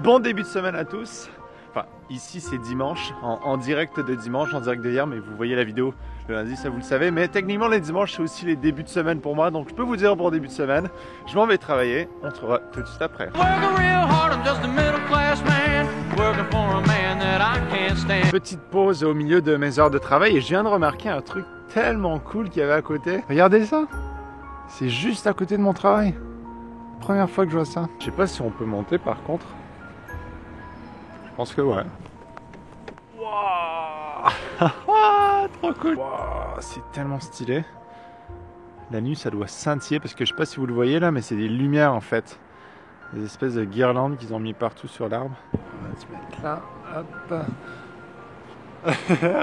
Bon début de semaine à tous. Enfin, ici c'est dimanche, en direct de dimanche, en direct de hier, mais vous voyez la vidéo le lundi, ça vous le savez. Mais techniquement, les dimanches, c'est aussi les débuts de semaine pour moi, donc je peux vous dire bon début de semaine. Je m'en vais travailler, on se revoit tout de suite après. Petite pause au milieu de mes heures de travail et je viens de remarquer un truc tellement cool qu'il y avait à côté. Regardez ça, c'est juste à côté de mon travail. Première fois que je vois ça. Je sais pas si on peut monter par contre. Je pense que ouais. Waouh, trop cool. Wow, c'est tellement stylé. La nuit ça doit scintiller parce que je sais pas si vous le voyez là, mais c'est des lumières en fait. Des espèces de guirlandes qu'ils ont mis partout sur l'arbre. On va se mettre là. Hop.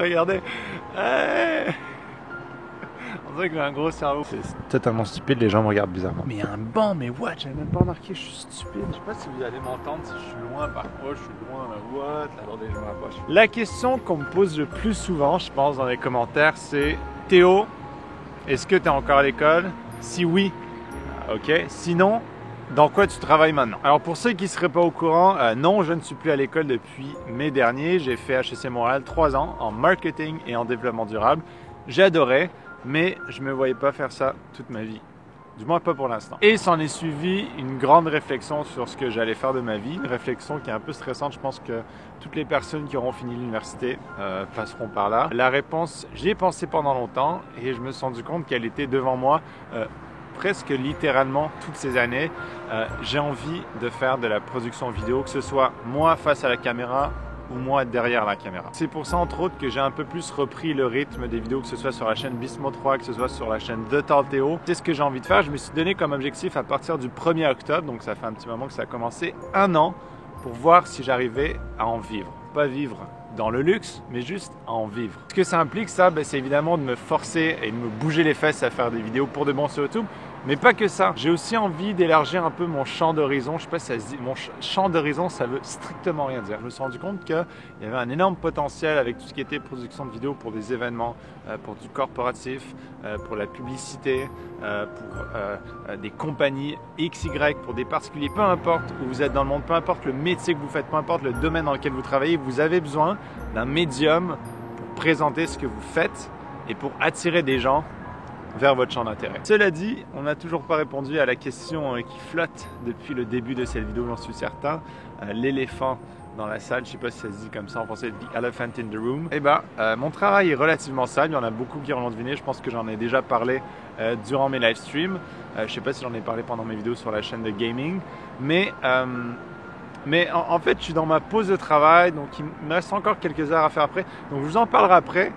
Regardez. Hey, on dirait que j'ai un gros cerveau. C'est totalement stupide, les gens me regardent bizarrement. Mais il y a un banc, mais what? J'avais même pas remarqué, je suis stupide. Je sais pas si vous allez m'entendre, si je suis loin, par contre, je suis loin, là, what? Là, attendez, je me rapproche. La question qu'on me pose le plus souvent, je pense, dans les commentaires, c'est Théo, est-ce que tu es encore à l'école? Si oui, ok. Sinon, dans quoi tu travailles maintenant? Alors pour ceux qui ne seraient pas au courant, non, je ne suis plus à l'école depuis mai dernier. J'ai fait HEC Montréal 3 ans en marketing et en développement durable. J'ai adoré. Mais je ne me voyais pas faire ça toute ma vie. Du moins pas pour l'instant. Et s'en est suivi une grande réflexion sur ce que j'allais faire de ma vie. Une réflexion qui est un peu stressante. Je pense que toutes les personnes qui auront fini l'université passeront par là. La réponse, j'y ai pensé pendant longtemps et je me suis rendu compte qu'elle était devant moi presque littéralement toutes ces années. J'ai envie de faire de la production vidéo, que ce soit moi face à la caméra ou moi derrière la caméra. C'est pour ça entre autres que j'ai un peu plus repris le rythme des vidéos, que ce soit sur la chaîne Bismo 3, que ce soit sur la chaîne The Tall Théo. C'est ce que j'ai envie de faire. Je me suis donné comme objectif à partir du 1er octobre, donc ça fait un petit moment que ça a commencé, 1 an, pour voir si j'arrivais à en vivre. Pas vivre dans le luxe, mais juste à en vivre. Ce que ça implique, ça, c'est évidemment de me forcer et de me bouger les fesses à faire des vidéos pour de bon sur YouTube. Mais pas que ça. J'ai aussi envie d'élargir un peu mon champ d'horizon. Je sais pas si ça se dit. Mon champ d'horizon, ça veut strictement rien dire. Je me suis rendu compte qu'il y avait un énorme potentiel avec tout ce qui était production de vidéos pour des événements, pour du corporatif, pour la publicité, pour des compagnies XY, pour des particuliers. Peu importe où vous êtes dans le monde, peu importe le métier que vous faites, peu importe le domaine dans lequel vous travaillez, vous avez besoin d'un médium pour présenter ce que vous faites et pour attirer des gens vers votre champ d'intérêt. Cela dit, on n'a toujours pas répondu à la question qui flotte depuis le début de cette vidéo, j'en suis certain. L'éléphant dans la salle, je ne sais pas si ça se dit comme ça en français, the elephant in the room. Eh bien, mon travail est relativement simple, il y en a beaucoup qui l'ont deviné, je pense que j'en ai déjà parlé durant mes live streams. Je ne sais pas si j'en ai parlé pendant mes vidéos sur la chaîne de gaming, mais en fait, je suis dans ma pause de travail, donc il me reste encore quelques heures à faire après. Donc je vous en parlerai après.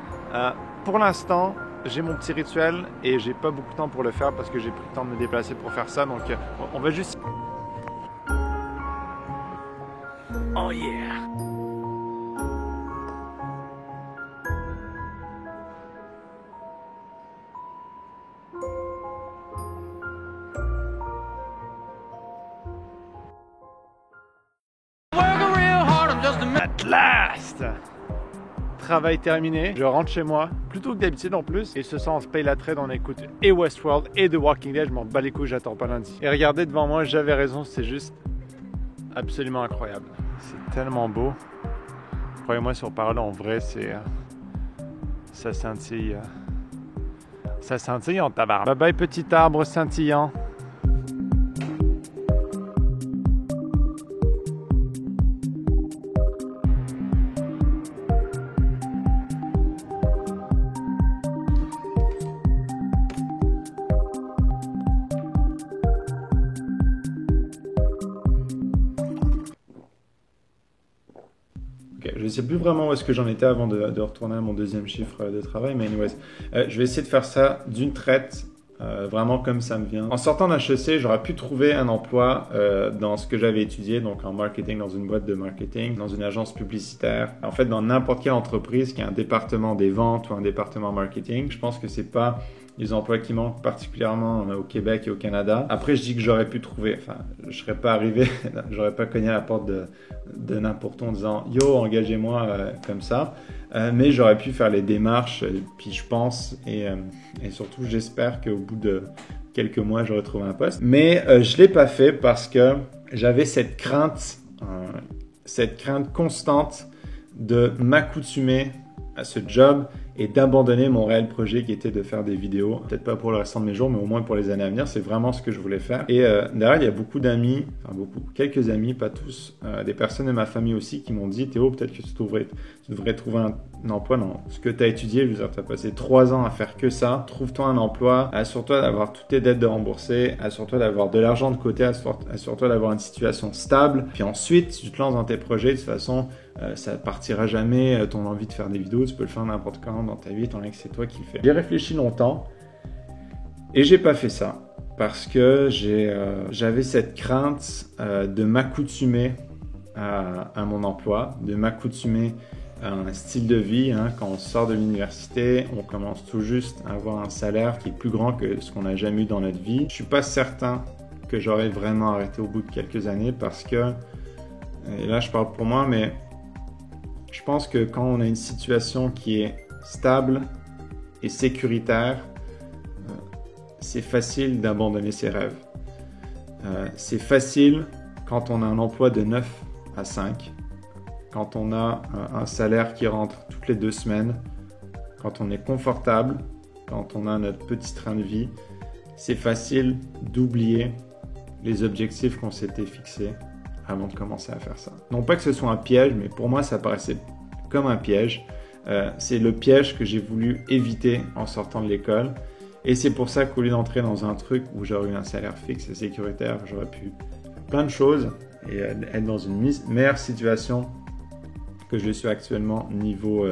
Pour l'instant, j'ai mon petit rituel et j'ai pas beaucoup de temps pour le faire parce que j'ai pris le temps de me déplacer pour faire ça. Donc on va juste... Oh yeah! At last! Travail terminé, je rentre chez moi, plutôt que d'habitude en plus, et ce soir on se paye la trade, on écoute et Westworld et The Walking Dead, je m'en bats les couilles, j'attends pas lundi. Et regardez devant moi, j'avais raison, c'est juste absolument incroyable. C'est tellement beau. Croyez-moi sur parole, en vrai, c'est... ça scintille. Ça scintille en tabac. Bye bye petit arbre scintillant. Je ne sais plus vraiment où est-ce que j'en étais avant de retourner à mon deuxième chiffre de travail, mais anyways, je vais essayer de faire ça d'une traite, vraiment comme ça me vient. En sortant d'HEC, j'aurais pu trouver un emploi dans ce que j'avais étudié, donc en marketing, dans une boîte de marketing, dans une agence publicitaire, en fait dans n'importe quelle entreprise qui a un département des ventes ou un département marketing. Je pense que c'est pas les emplois qui manquent particulièrement au Québec et au Canada. Après, je dis que j'aurais pu trouver, enfin, je serais pas arrivé, j'aurais pas cogné à la porte de n'importe où en disant « Yo, engagez-moi comme ça ». Mais j'aurais pu faire les démarches, puis je pense, et surtout j'espère qu'au bout de quelques mois, j'aurais trouvé un poste. Mais je l'ai pas fait parce que j'avais cette crainte cette crainte constante de m'accoutumer à ce job et d'abandonner mon réel projet qui était de faire des vidéos. Peut-être pas pour le restant de mes jours, mais au moins pour les années à venir. C'est vraiment ce que je voulais faire. Et derrière, il y a beaucoup d'amis, enfin quelques amis, pas tous, des personnes de ma famille aussi qui m'ont dit « Théo, peut-être que tu devrais trouver un emploi dans ce que tu as étudié. » Je veux dire, tu as passé 3 ans à faire que ça. Trouve-toi un emploi. Assure-toi d'avoir toutes tes dettes de rembourser. Assure-toi d'avoir de l'argent de côté. Assure-toi d'avoir une situation stable. Puis ensuite, si tu te lances dans tes projets, de toute façon, ça partira jamais, ton envie de faire des vidéos, tu peux le faire n'importe quand dans ta vie, étant donné que c'est toi qui le fais. J'ai réfléchi longtemps et j'ai pas fait ça parce que j'avais cette crainte de m'accoutumer à mon emploi, de m'accoutumer à un style de vie. Quand on sort de l'université, on commence tout juste à avoir un salaire qui est plus grand que ce qu'on a jamais eu dans notre vie. Je suis pas certain que j'aurais vraiment arrêté au bout de quelques années parce que, et là je parle pour moi, mais je pense que quand on a une situation qui est stable et sécuritaire, c'est facile d'abandonner ses rêves. C'est facile quand on a un emploi de 9 à 5, quand on a un salaire qui rentre toutes les 2 semaines, quand on est confortable, quand on a notre petit train de vie. C'est facile d'oublier les objectifs qu'on s'était fixés avant de commencer à faire ça. Non pas que ce soit un piège, mais pour moi ça paraissait comme un piège. C'est le piège que j'ai voulu éviter en sortant de l'école. Et c'est pour ça qu'au lieu d'entrer dans un truc où j'aurais eu un salaire fixe et sécuritaire, j'aurais pu faire plein de choses et être dans une meilleure situation que je suis actuellement niveau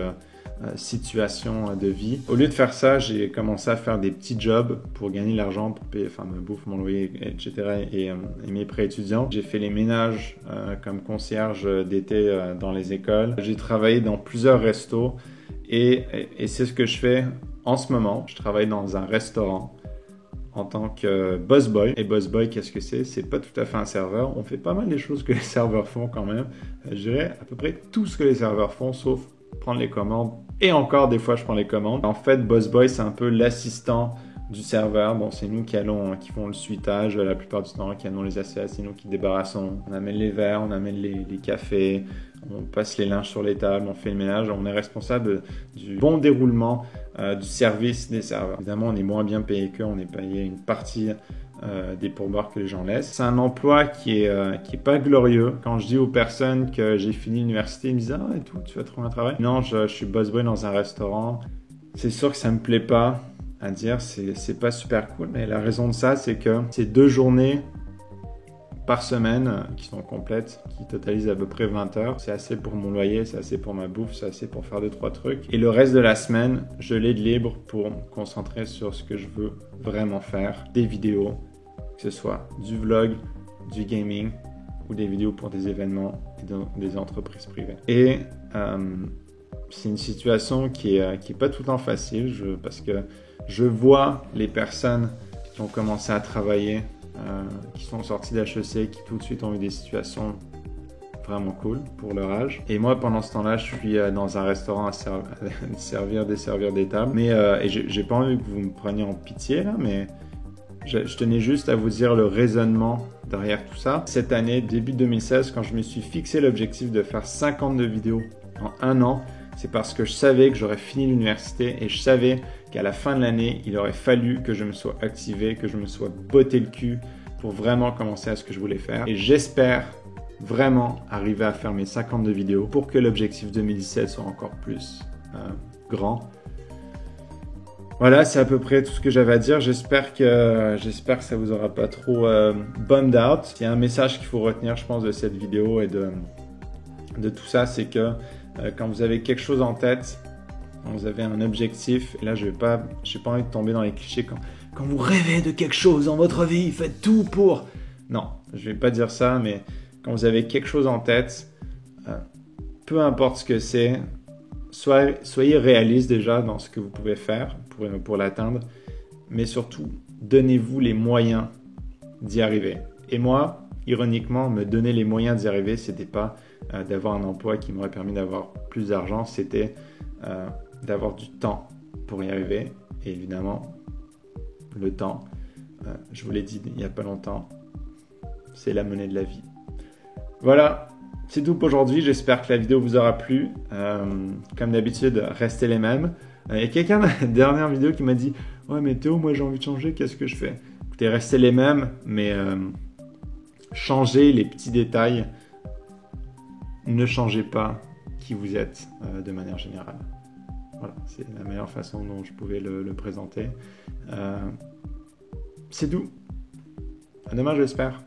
situation de vie. Au lieu de faire ça, j'ai commencé à faire des petits jobs pour gagner de l'argent, pour payer ma bouffe, mon loyer, etc. et mes prêts étudiants. J'ai fait les ménages comme concierge d'été dans les écoles. J'ai travaillé dans plusieurs restos et c'est ce que je fais en ce moment. Je travaille dans un restaurant en tant que boss boy. Et boss boy, qu'est-ce que c'est? C'est pas tout à fait un serveur. On fait pas mal des choses que les serveurs font quand même. Je dirais à peu près tout ce que les serveurs font, sauf prendre les commandes. Et encore, des fois, je prends les commandes. En fait, boss boy, c'est un peu l'assistant du serveur. Bon, c'est nous qui font le suitage la plupart du temps, qui allons les assiettes, c'est nous qui débarrassons. On amène les verres, on amène les cafés, on passe les linges sur les tables, on fait le ménage. On est responsable du bon déroulement du service des serveurs. Évidemment, on est moins bien payé qu'eux, on est payé une partie des pourboires que les gens laissent. C'est un emploi qui est pas glorieux. Quand je dis aux personnes que j'ai fini l'université, ils me disent « Ah, et tout, tu vas trouver un travail ?» Non, je suis boss boy dans un restaurant. C'est sûr que ça me plaît pas à dire, c'est pas super cool, mais la raison de ça, c'est que c'est 2 journées par semaine qui sont complètes, qui totalisent à peu près 20 heures. C'est assez pour mon loyer, c'est assez pour ma bouffe, c'est assez pour faire 2-3 trucs. Et le reste de la semaine, je l'ai de libre pour me concentrer sur ce que je veux vraiment faire. Des vidéos, que ce soit du vlog, du gaming ou des vidéos pour des événements et des entreprises privées. Et c'est une situation qui est pas tout le temps facile parce que je vois les personnes qui ont commencé à travailler, qui sont sortis d'HEC, qui tout de suite ont eu des situations vraiment cool pour leur âge. Et moi, pendant ce temps-là, je suis dans un restaurant à desservir des tables. Mais j'ai pas envie que vous me preniez en pitié là, mais je tenais juste à vous dire le raisonnement derrière tout ça. Cette année, début 2016, quand je me suis fixé l'objectif de faire 52 vidéos en 1 an, c'est parce que je savais que j'aurais fini l'université et je savais qu'à la fin de l'année, il aurait fallu que je me sois activé, que je me sois botté le cul pour vraiment commencer à ce que je voulais faire. Et j'espère vraiment arriver à faire mes 52 vidéos pour que l'objectif 2017 soit encore plus grand. Voilà, c'est à peu près tout ce que j'avais à dire. J'espère que ça vous aura pas trop bummed out. Il y a un message qu'il faut retenir, je pense, de cette vidéo et de tout ça, c'est que quand vous avez quelque chose en tête, quand vous avez un objectif, et là j'ai pas envie de tomber dans les clichés, quand vous rêvez de quelque chose dans votre vie, faites tout pour... Non, je vais pas dire ça, mais quand vous avez quelque chose en tête, peu importe ce que c'est, soyez réaliste déjà dans ce que vous pouvez faire pour l'atteindre, mais surtout, donnez-vous les moyens d'y arriver. Et moi, ironiquement, me donner les moyens d'y arriver, c'était pas d'avoir un emploi qui m'aurait permis d'avoir plus d'argent, c'était d'avoir du temps pour y arriver. Et évidemment, le temps, je vous l'ai dit il n'y a pas longtemps, c'est la monnaie de la vie. Voilà, C'est tout pour aujourd'hui. J'espère que la vidéo vous aura plu. Comme d'habitude, restez les mêmes. Il y a quelqu'un dans la dernière vidéo qui m'a dit « Ouais, mais Théo, moi j'ai envie de changer, qu'est-ce que je fais ?» Écoutez, restez les mêmes, mais changez les petits détails. Ne changez pas qui vous êtes de manière générale. Voilà, c'est la meilleure façon dont je pouvais le présenter. C'est tout. À demain, j'espère.